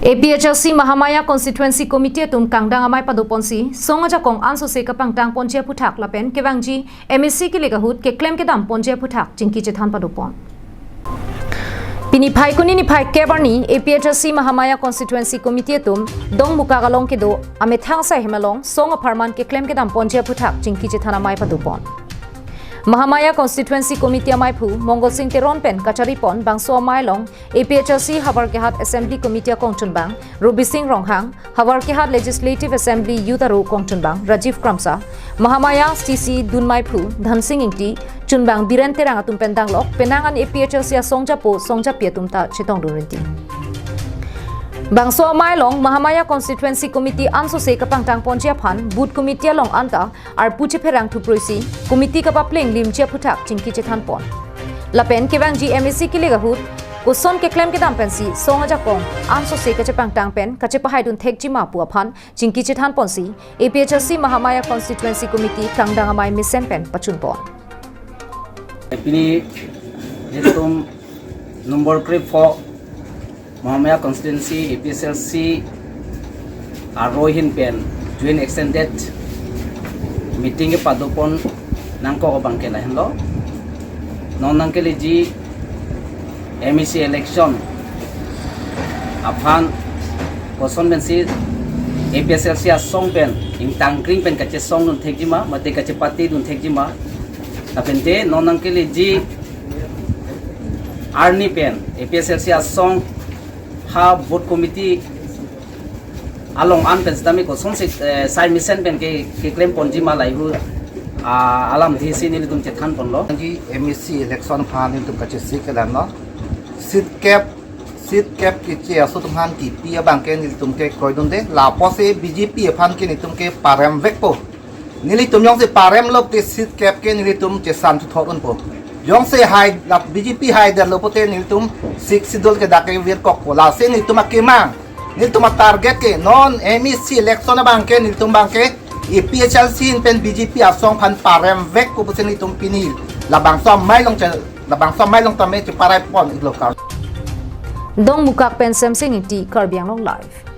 APHLC Mahamaya Constituency Committee tum Kangdang amai paduponsi songa jakong anso se kapang tang ponje puthak lapen kewangji MSC ki legahut ke claim ke dam ponje puthak jingki chethan padupon Pini phai kuni ni phai kebarni APHLC Mahamaya Constituency Committee tum dong muka galong ke do ame thang sa himalong songa farman ke claim ke dam ponje puthak jingki chethan amai padupon Mahamaya Constituency Committee amai phu Mongol Singh Teron pen kachari pon bangso amai long APHLC Habar ke hat Assembly Committee kongchun bang Ruby Singh Ronghang Habar ke hat Legislative Assembly Yudaru kongchun bang Rajiv Kramsa Mahamaya CC Dunmai phu Dhan Singh Ingti chunbang Biren Terang atum pendang lok penangan APHLC songja po songja pietum ta chitong durinti Bangso amai long Mahamaya Constituency Committee anso se kapang tang ponjia phan Boot Committee long anta ar puche pherang thuproisi Committee ka papling limchia phuthak chingki chethan pon Lapen kewang GMSC ki legahut Kuson ke claim ke dam pensi songa jakong anso se ka chepang tang pen ka chepahai dun thekji ma pu phan chingki chethan ponsi APHLC Mahamaya Constituency Committee Kangdang amai misen pen pachun pon Pini hitum number 4 Mahamaya Constituency APHLC Arohin Pen Joint Extended Meeting ke padupon nangko bangke lain lo non nangke ji MEC election aphan koson bensi APHLC song pen ing tangkring pen kache song nun thekjima mate kache pati nun thekjima tapente non nangke ji arni pen APHLC song ha vote committee along an pen stami ko son se sai mission pen ke claim ponji ma laibu alam dhisi ni tum che than pon lo ji MEC election phan ni tum ka che sik la no sit cap ki che aso tum han ki pi bang ke ni tum ke koi dun de la po se BJP phan ke ni tum ke parem vek po ni li tum yong se parem lop te sit cap ke ni tum che san thu thot un po Yong se hai la BJP hai da lopote ni tum sik sidol ke da ke vir kok pola se ni tum akema ni tum target ke non MEC election na bang ke ni tum bang ke APHLC in pen BJP asong phan parem vek ko pusen ni tum pinil labang som mai long tame che parai pon lokal Dong mukak pen samsing ti karbiang long live